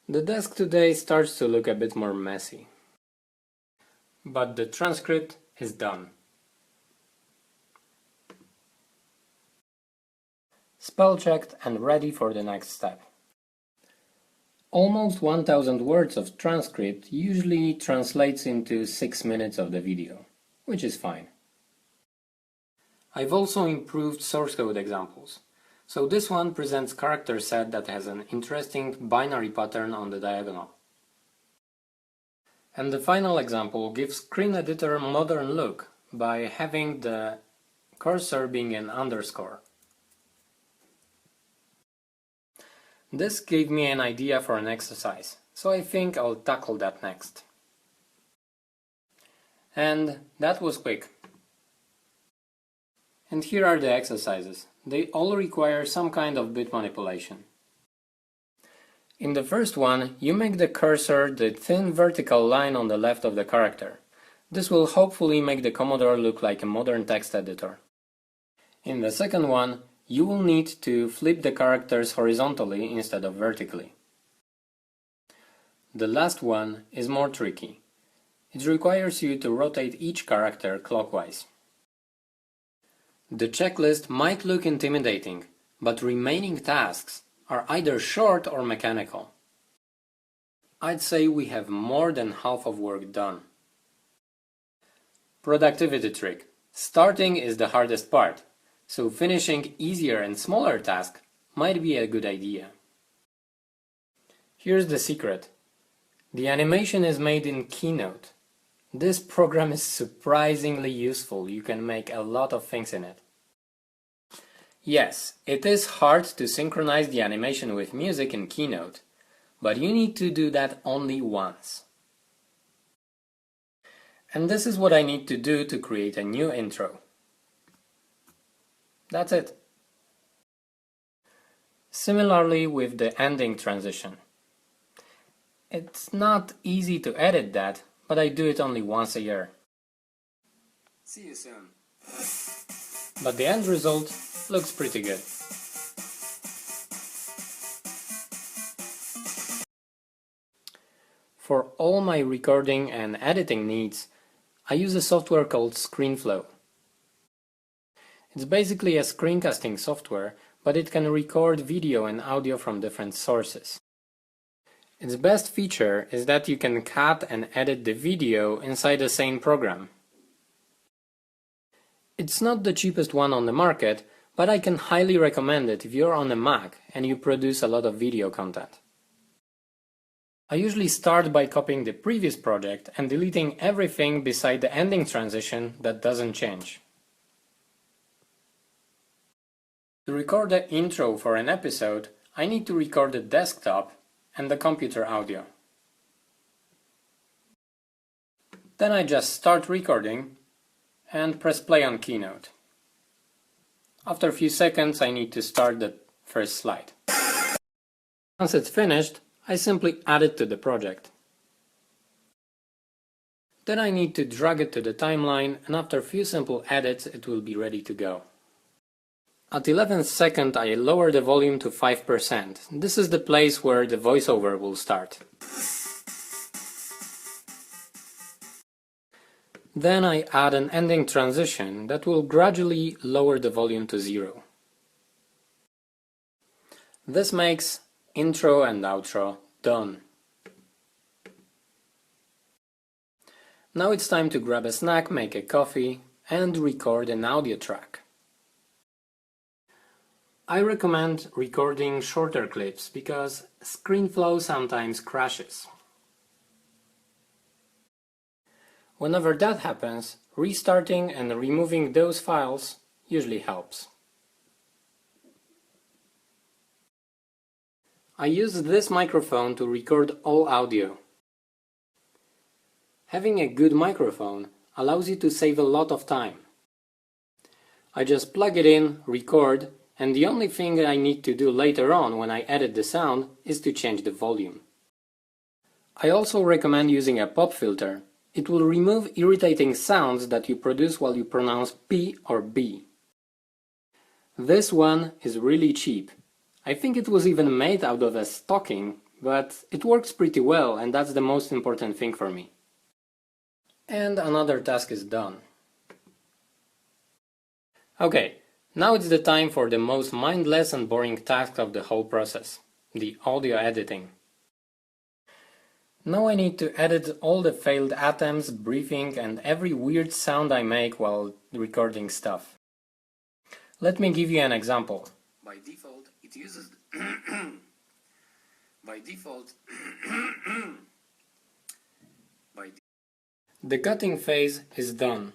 The desk today starts to look a bit more messy, but the transcript is done. Spell checked and ready for the next step. Almost 1000 words of transcript usually translates into 6 minutes of the video, which is fine. I've also improved source code examples. So this one presents character set that has an interesting binary pattern on the diagonal. And the final example gives screen editor a modern look by having the cursor being an underscore. This gave me an idea for an exercise, so I think I'll tackle that next. And that was quick. And here are the exercises. They all require some kind of bit manipulation. In the first one, you make the cursor the thin vertical line on the left of the character. This will hopefully make the Commodore look like a modern text editor. In the second one, you will need to flip the characters horizontally instead of vertically. The last one is more tricky. It requires you to rotate each character clockwise. The checklist might look intimidating, but remaining tasks are either short or mechanical. I'd say we have more than half of work done. Productivity trick. Starting is the hardest part, so finishing easier and smaller tasks might be a good idea. Here's the secret. The animation is made in Keynote. This program is surprisingly useful. You can make a lot of things in it. Yes, it is hard to synchronize the animation with music in Keynote, but you need to do that only once. And this is what I need to do to create a new intro. That's it. Similarly with the ending transition. It's not easy to edit that, but I do it only once a year. See you soon. But the end result looks pretty good. For all my recording and editing needs, I use a software called ScreenFlow. It's basically a screencasting software, but it can record video and audio from different sources. Its best feature is that you can cut and edit the video inside the same program. It's not the cheapest one on the market, but I can highly recommend it if you're on a Mac and you produce a lot of video content. I usually start by copying the previous project and deleting everything beside the ending transition that doesn't change. To record the intro for an episode, I need to record the desktop and the computer audio. Then I just start recording and press play on Keynote. After a few seconds I need to start the first slide. Once it's finished, I simply add it to the project. Then I need to drag it to the timeline, and after a few simple edits it will be ready to go. At 11th second I lower the volume to 5%. This is the place where the voiceover will start. Then I add an ending transition that will gradually lower the volume to 0. This makes intro and outro done. Now it's time to grab a snack, make a coffee, and record an audio track. I recommend recording shorter clips because ScreenFlow sometimes crashes. Whenever that happens, restarting and removing those files usually helps. I use this microphone to record all audio. Having a good microphone allows you to save a lot of time. I just plug it in, record, and the only thing I need to do later on when I edit the sound is to change the volume. I also recommend using a pop filter. It will remove irritating sounds that you produce while you pronounce P or B. This one is really cheap. I think it was even made out of a stocking but it works pretty well, and that's the most important thing for me. And another task is done. Okay, now it's the time for the most mindless and boring task of the whole process, the audio editing. Now I need to edit all the failed attempts, breathing, and every weird sound I make while recording stuff. Let me give you an example. By default, it uses the cutting phase is done.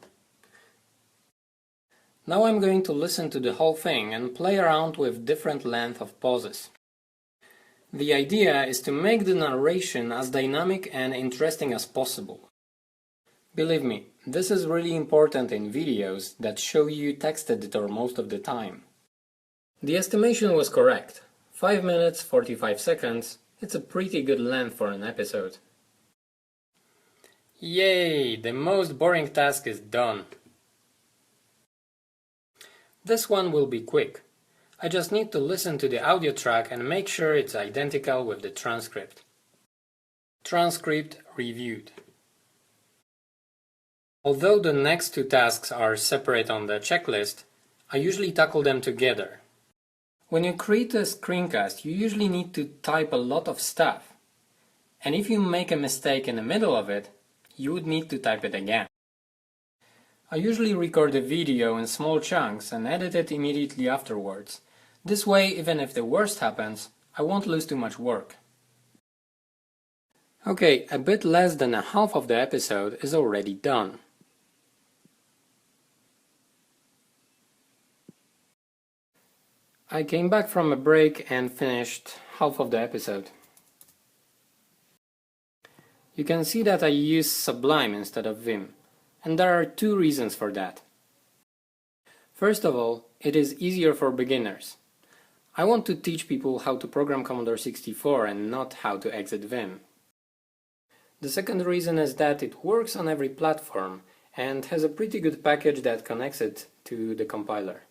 Now I'm going to listen to the whole thing and play around with different length of pauses. The idea is to make the narration as dynamic and interesting as possible. Believe me, this is really important in videos that show you text editor most of the time. The estimation was correct. 5 minutes 45 seconds, it's a pretty good length for an episode. Yay! The most boring task is done. This one will be quick. I just need to listen to the audio track and make sure it's identical with the transcript. Transcript reviewed. Although the next two tasks are separate on the checklist, I usually tackle them together. When you create a screencast, you usually need to type a lot of stuff. And if you make a mistake in the middle of it, you would need to type it again. I usually record the video in small chunks and edit it immediately afterwards. This way, even if the worst happens, I won't lose too much work. Okay, a bit less than a half of the episode is already done. I came back from a break and finished half of the episode. You can see that I use Sublime instead of Vim, and there are two reasons for that. First of all, it is easier for beginners. I want to teach people how to program Commodore 64 and not how to exit Vim. The second reason is that it works on every platform and has a pretty good package that connects it to the compiler.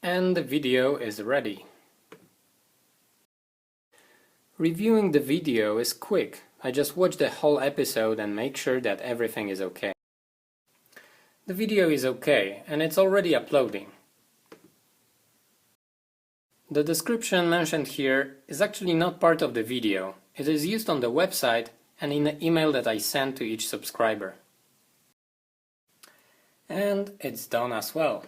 And the video is ready. Reviewing the video is quick. I just watch the whole episode and make sure that everything is okay. The video is okay, and it's already uploading. The description mentioned here is actually not part of the video. It is used on the website and in the email that I send to each subscriber. And it's done as well.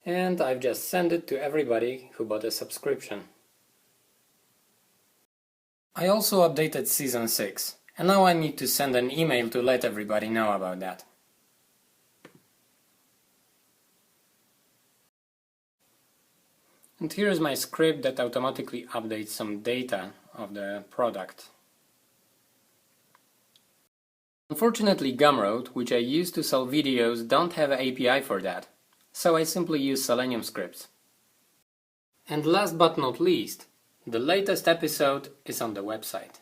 And I've just sent it to everybody who bought a subscription. I also updated Season 6, and now I need to send an email to let everybody know about that. And here is my script that automatically updates some data of the product. Unfortunately, Gumroad, which I use to sell videos, don't have an API for that, so I simply use Selenium scripts. And last but not least, the latest episode is on the website.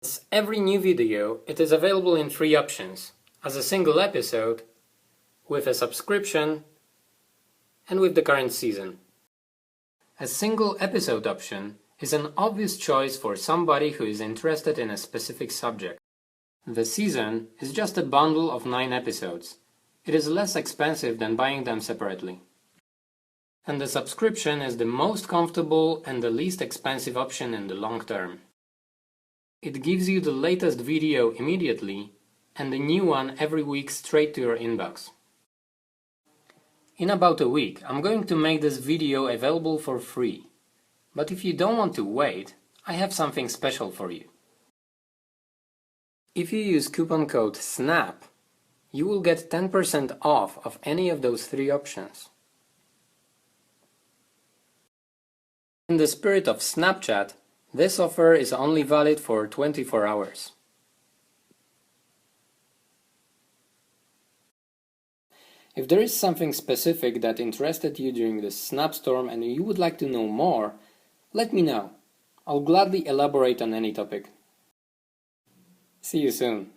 As every new video, it is available in 3 options: as a single episode, with a subscription, and with the current season. A single episode option is an obvious choice for somebody who is interested in a specific subject. The season is just a bundle of 9 episodes. It is less expensive than buying them separately. And the subscription is the most comfortable and the least expensive option in the long term. It gives you the latest video immediately and the new one every week straight to your inbox. In about a week, I'm going to make this video available for free. But if you don't want to wait, I have something special for you. If you use coupon code SNAP, you will get 10% off of any of those 3 options. In the spirit of Snapchat, this offer is only valid for 24 hours. If there is something specific that interested you during the Snapstorm and you would like to know more, let me know. I'll gladly elaborate on any topic. See you soon.